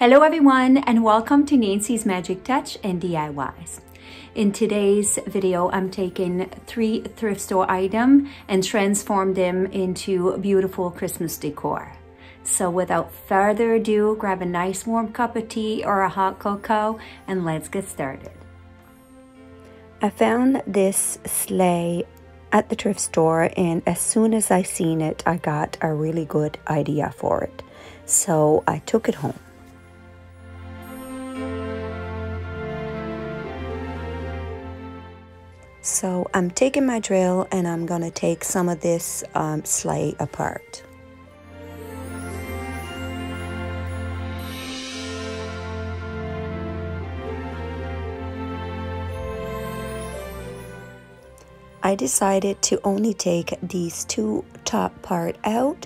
Hello everyone and welcome to Nancy's Magic Touch and DIYs. In today's video, I'm taking 3 thrift store items and transform them into beautiful Christmas decor. So without further ado, grab a nice warm cup of tea or a hot cocoa and let's get started. I found this sleigh at the thrift store, and as soon as I seen it, I got a really good idea for it. So I took it home. So I'm taking my drill and I'm gonna take some of this sleigh apart. I decided to only take these 2 top part out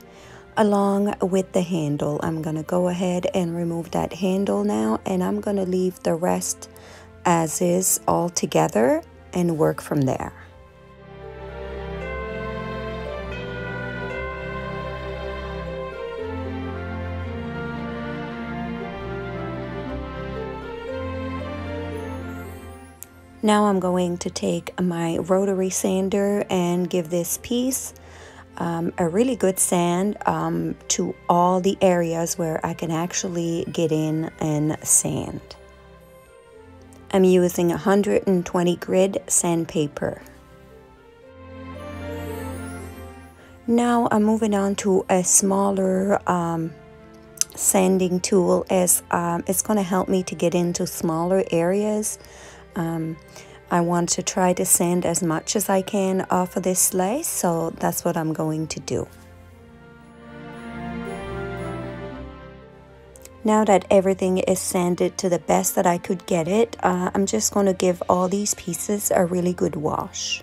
along with the handle. I'm gonna go ahead and remove that handle now, and I'm gonna leave the rest as is all together and work from there. Now I'm going to take my rotary sander and give this piece a really good sand to all the areas where I can actually get in and sand. I'm using 120 grit sandpaper. Now I'm moving on to a smaller sanding tool, as it's going to help me to get into smaller areas. I want to try to sand as much as I can off of this sleigh, so that's what I'm going to do. Now that everything is sanded to the best that I could get it, I'm just going to give all these pieces a really good wash.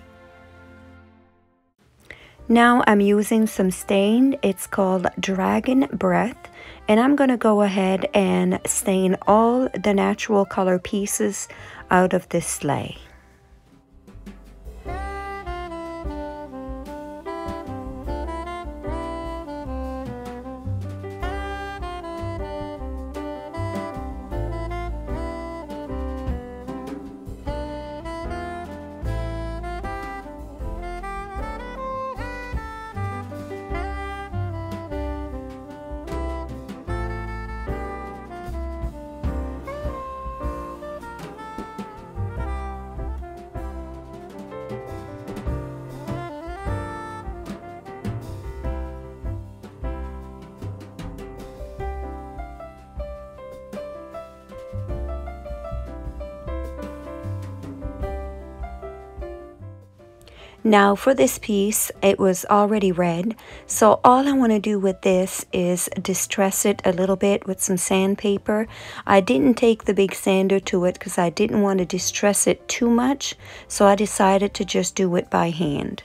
Now I'm using some stain. It's called Dragon Breath, and I'm going to go ahead and stain all the natural color pieces out of this sleigh. Now for this piece, it was already red, so all I want to do with this is distress it a little bit with some sandpaper. I didn't take the big sander to it because I didn't want to distress it too much, so I decided to just do it by hand.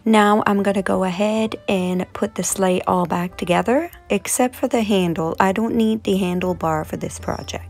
Now I'm going to go ahead and put the sleigh all back together, except for the handle. I don't need the handlebar for this project.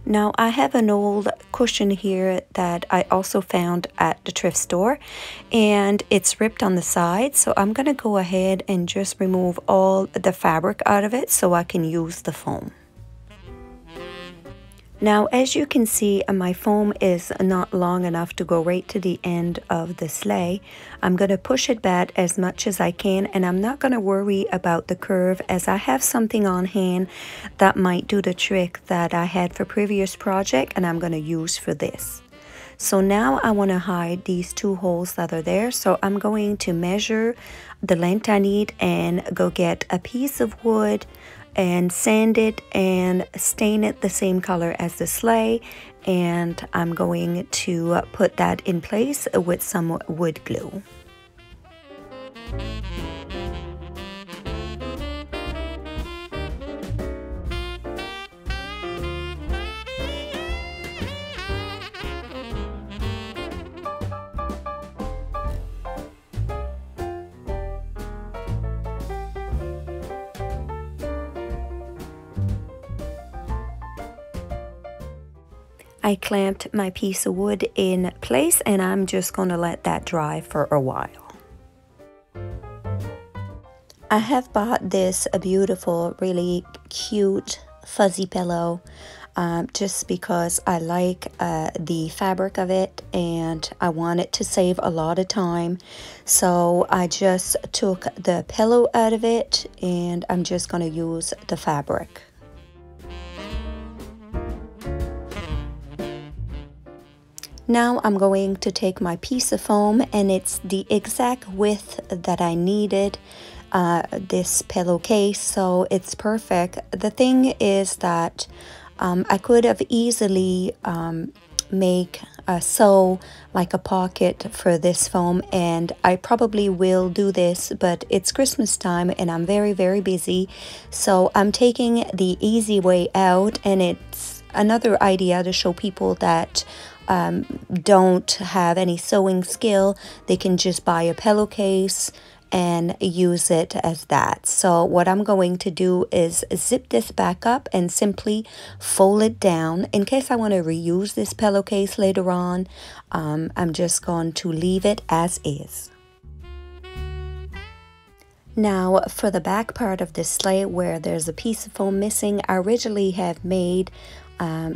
Now I have an old cushion here that I also found at the thrift store, and it's ripped on the side, so I'm gonna go ahead and just remove all the fabric out of it so I can use the foam. Now, as you can see, my foam is not long enough to go right to the end of the sleigh. I'm going to push it back as much as I can, and I'm not going to worry about the curve as I have something on hand that might do the trick that I had for previous project, and I'm going to use for this. So now I want to hide these two holes that are there. So I'm going to measure the length I need and go get a piece of wood and sand it and stain it the same color as the sleigh, and I'm going to put that in place with some wood glue. I clamped my piece of wood in place, and I'm just going to let that dry for a while. I have bought this beautiful, really cute fuzzy pillow just because I like the fabric of it, and I wanted to save a lot of time. So I just took the pillow out of it, and I'm just going to use the fabric. Now I'm going to take my piece of foam, and it's the exact width that I needed, this pillowcase, so it's perfect. The thing is that I could have easily make a sew like a pocket for this foam, and I probably will do this, but it's Christmas time and I'm very busy, so I'm taking the easy way out. And it's another idea to show people that don't have any sewing skill. They can just buy a pillowcase and use it as that. So what I'm going to do is zip this back up and simply fold it down. In case I want to reuse this pillowcase later on, I'm just going to leave it as is. Now for the back part of the sleigh where there's a piece of foam missing, I originally have made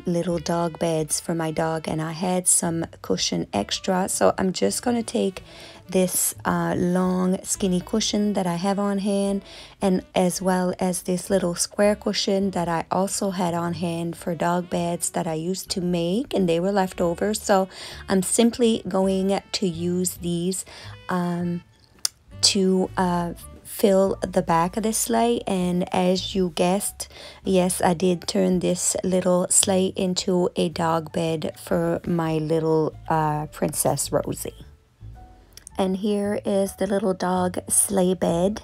little dog beds for my dog, and I had some cushion extra, so I'm just going to take this long skinny cushion that I have on hand, and as well as this little square cushion that I also had on hand for dog beds that I used to make, and they were left over. So I'm simply going to use these to fill the back of the sleigh. And as you guessed, yes, I did turn this little sleigh into a dog bed for my little Princess Rosie. And here is the little dog sleigh bed.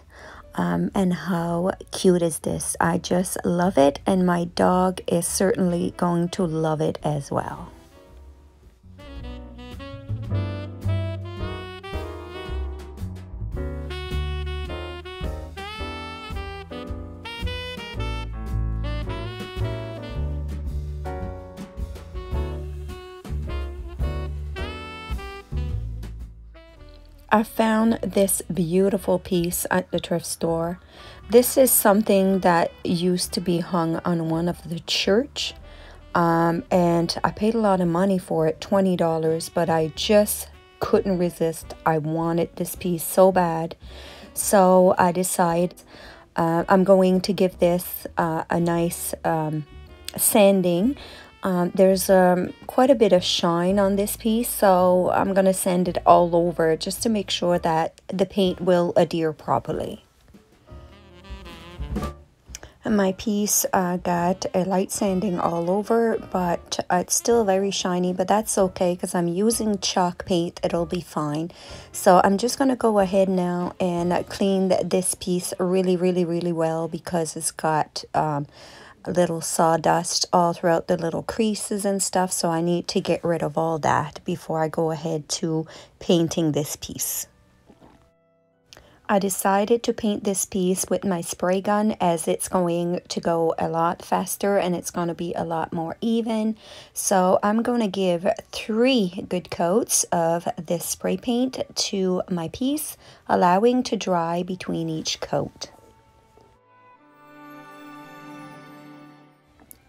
And how cute is this? I just love it, and my dog is certainly going to love it as well. I found this beautiful piece at the thrift store. This is something that used to be hung on one of the church, and I paid a lot of money for it, $20, but I just couldn't resist. I wanted this piece so bad, so I decided I'm going to give this a nice sanding. There's quite a bit of shine on this piece, so I'm going to sand it all over just to make sure that the paint will adhere properly. And my piece got a light sanding all over, but it's still very shiny, but that's okay because I'm using chalk paint. It'll be fine. So I'm just going to go ahead now and clean this piece really well because it's got a little sawdust all throughout the little creases and stuff, so I need to get rid of all that before I go ahead to painting this piece. I decided to paint this piece with my spray gun as it's going to go a lot faster and it's going to be a lot more even. So I'm going to give 3 good coats of this spray paint to my piece, allowing to dry between each coat.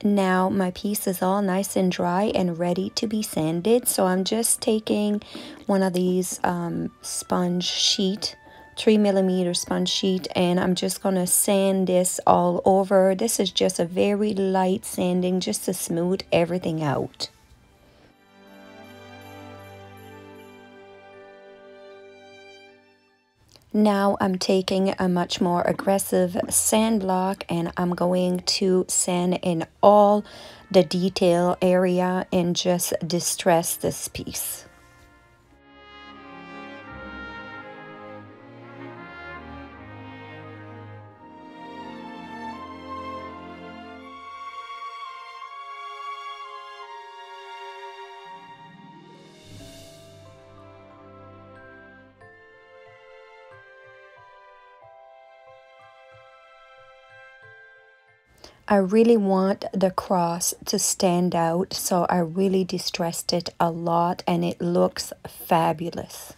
Now my piece is all nice and dry and ready to be sanded. So I'm just taking one of these sponge sheet, 3mm sponge sheet, and I'm just going to sand this all over. This is just a very light sanding just to smooth everything out. Now I'm taking a much more aggressive sand block and I'm going to sand in all the detail area and just distress this piece. I really want the cross to stand out, so I really distressed it a lot and it looks fabulous.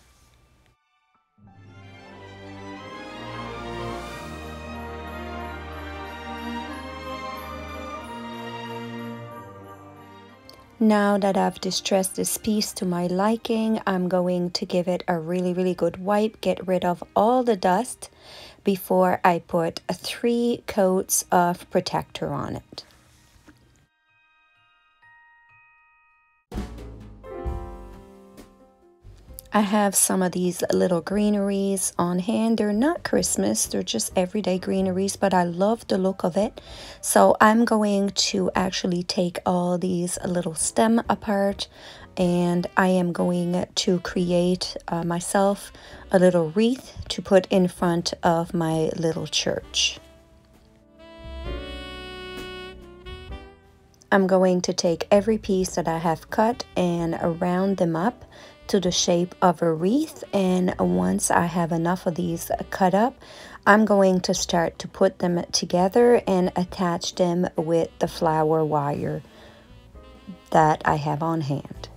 Now that I've distressed this piece to my liking, I'm going to give it a really good wipe, get rid of all the dust before I put 3 coats of protector on it. I have some of these little greeneries on hand. They're not Christmas, they're just everyday greeneries, but I love the look of it. So I'm going to actually take all these little stem apart and I am going to create myself a little wreath to put in front of my little church. I'm going to take every piece that I have cut and round them up to the shape of a wreath, and once I have enough of these cut up, I'm going to start to put them together and attach them with the flower wire that I have on hand.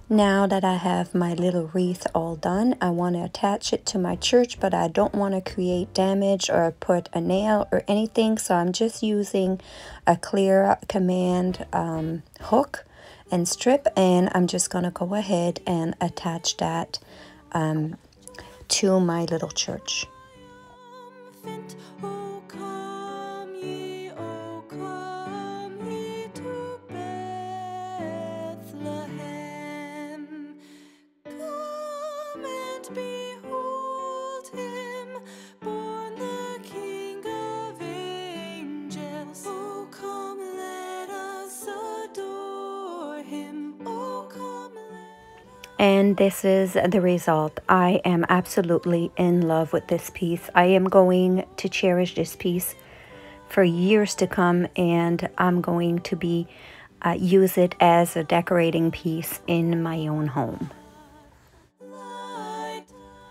Now that I have my little wreath all done, I want to attach it to my church, but I don't want to create damage or put a nail or anything. So I'm just using a clear command hook and strip, and I'm just going to go ahead and attach that to my little church. And this is the result. I am absolutely in love with this piece. I am going to cherish this piece for years to come, and I'm going to be use it as a decorating piece in my own home.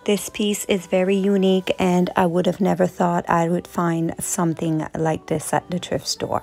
This piece is very unique, and I would have never thought I would find something like this at the thrift store.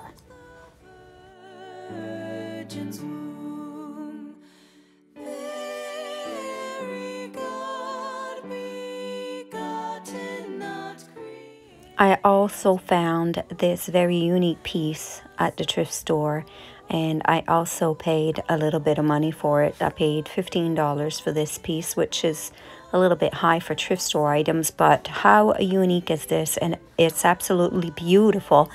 I also found this very unique piece at the thrift store, and I also paid a little bit of money for it. I paid $15 for this piece, which is a little bit high for thrift store items, but how unique is this? And it's absolutely beautiful,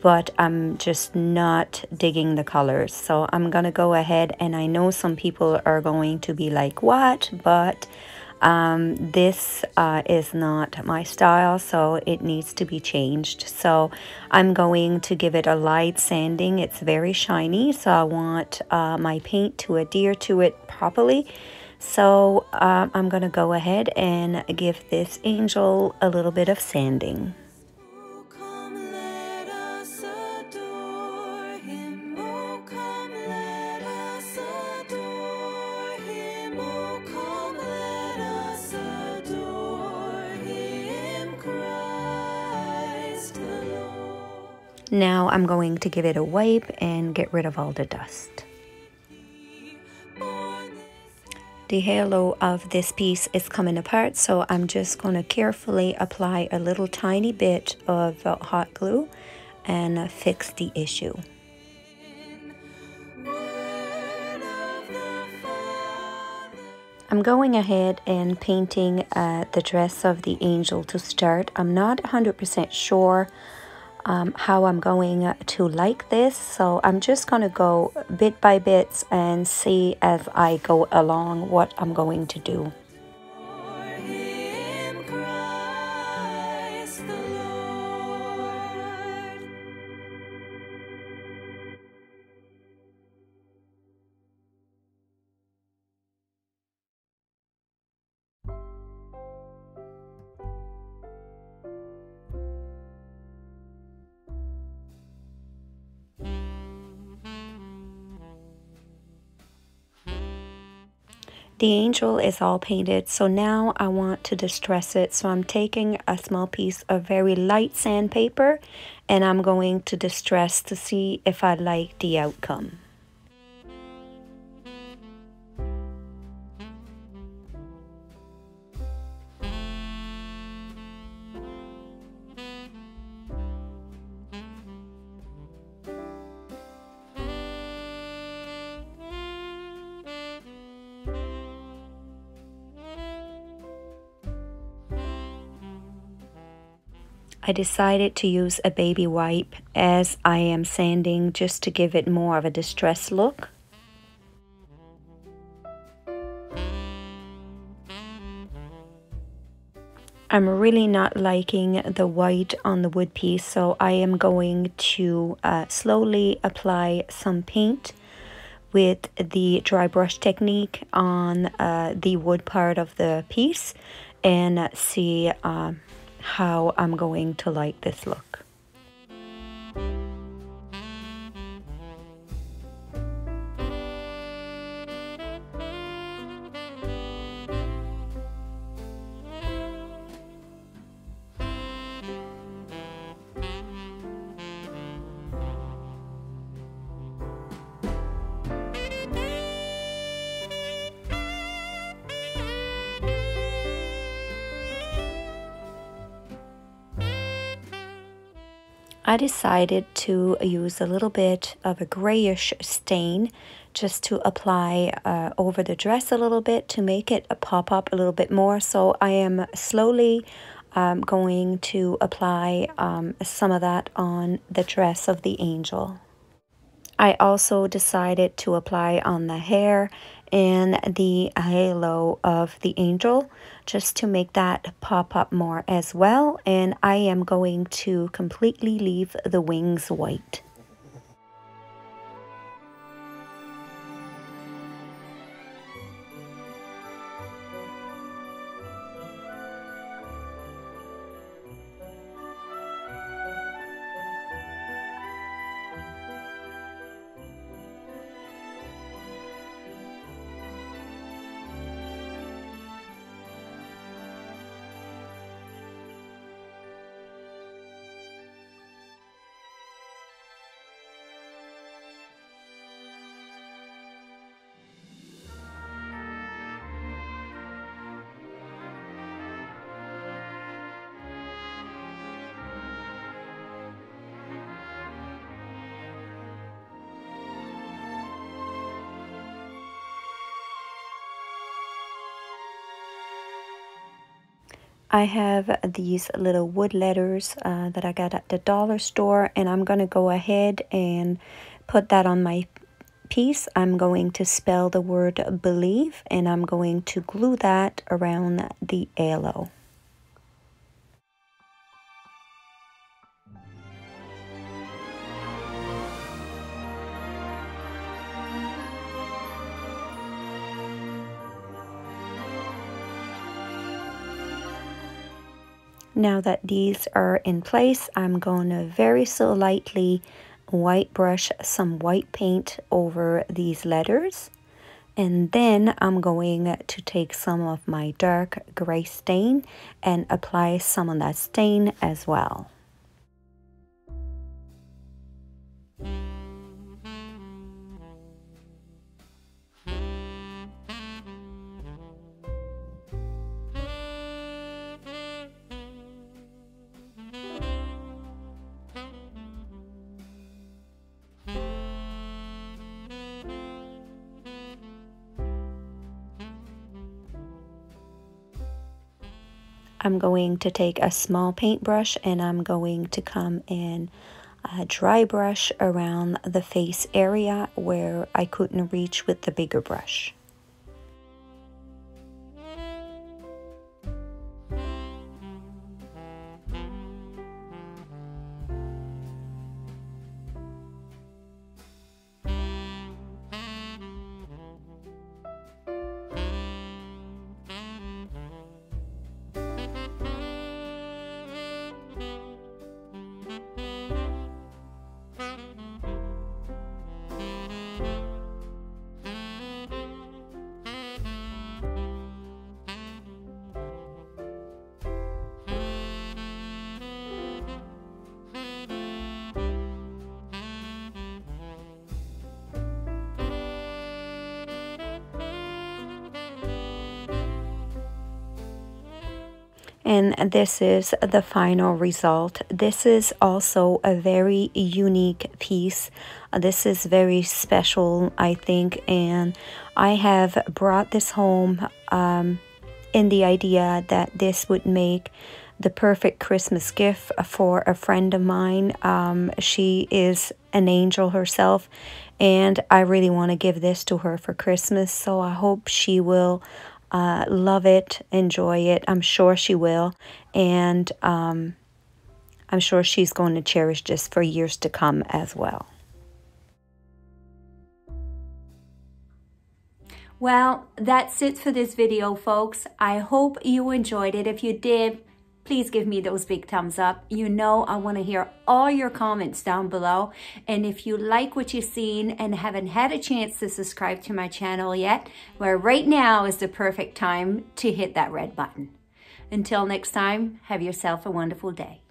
but I'm just not digging the colors. So I'm gonna go ahead, and I know some people are going to be like, what? But this is not my style, so it needs to be changed. So I'm going to give it a light sanding. It's very shiny, so I want my paint to adhere to it properly. So I'm gonna go ahead and give this angel a little bit of sanding. Now I'm going to give it a wipe and get rid of all the dust. The halo of this piece is coming apart, so I'm just going to carefully apply a little tiny bit of hot glue and fix the issue. I'm going ahead and painting the dress of the angel to start. I'm not 100% sure how I'm going to like this, so I'm just going to go bit by bit and see as I go along what I'm going to do. The angel is all painted, so now I want to distress it. So I'm taking a small piece of very light sandpaper and I'm going to distress to see if I like the outcome. I decided to use a baby wipe as I am sanding just to give it more of a distressed look. I'm really not liking the white on the wood piece, so I am going to slowly apply some paint with the dry brush technique on the wood part of the piece and see how I'm going to like this look. I decided to use a little bit of a grayish stain just to apply over the dress a little bit to make it pop up a little bit more. So I am slowly going to apply some of that on the dress of the angel. I also decided to apply on the hair and the halo of the angel just to make that pop up more as well. And I am going to completely leave the wings white. I have these little wood letters that I got at the dollar store, and I'm going to go ahead and put that on my piece. I'm going to spell the word believe, and I'm going to glue that around the halo. Now that these are in place, I'm going to very so lightly white brush some white paint over these letters. And then I'm going to take some of my dark gray stain and apply some of that stain as well. I'm going to take a small paintbrush and I'm going to come in dry brush around the face area where I couldn't reach with the bigger brush. And this is the final result. This is also a very unique piece. This is very special, I think, and I have brought this home in the idea that this would make the perfect Christmas gift for a friend of mine. She is an angel herself, and I really want to give this to her for Christmas, so I hope she will love it, enjoy it. I'm sure she will, and I'm sure she's going to cherish this for years to come as well. Well, that's it for this video, folks. I hope you enjoyed it. If you did, please give me those big thumbs up. You know I want to hear all your comments down below. And if you like what you've seen and haven't had a chance to subscribe to my channel yet, well, right now is the perfect time to hit that red button. Until next time, have yourself a wonderful day.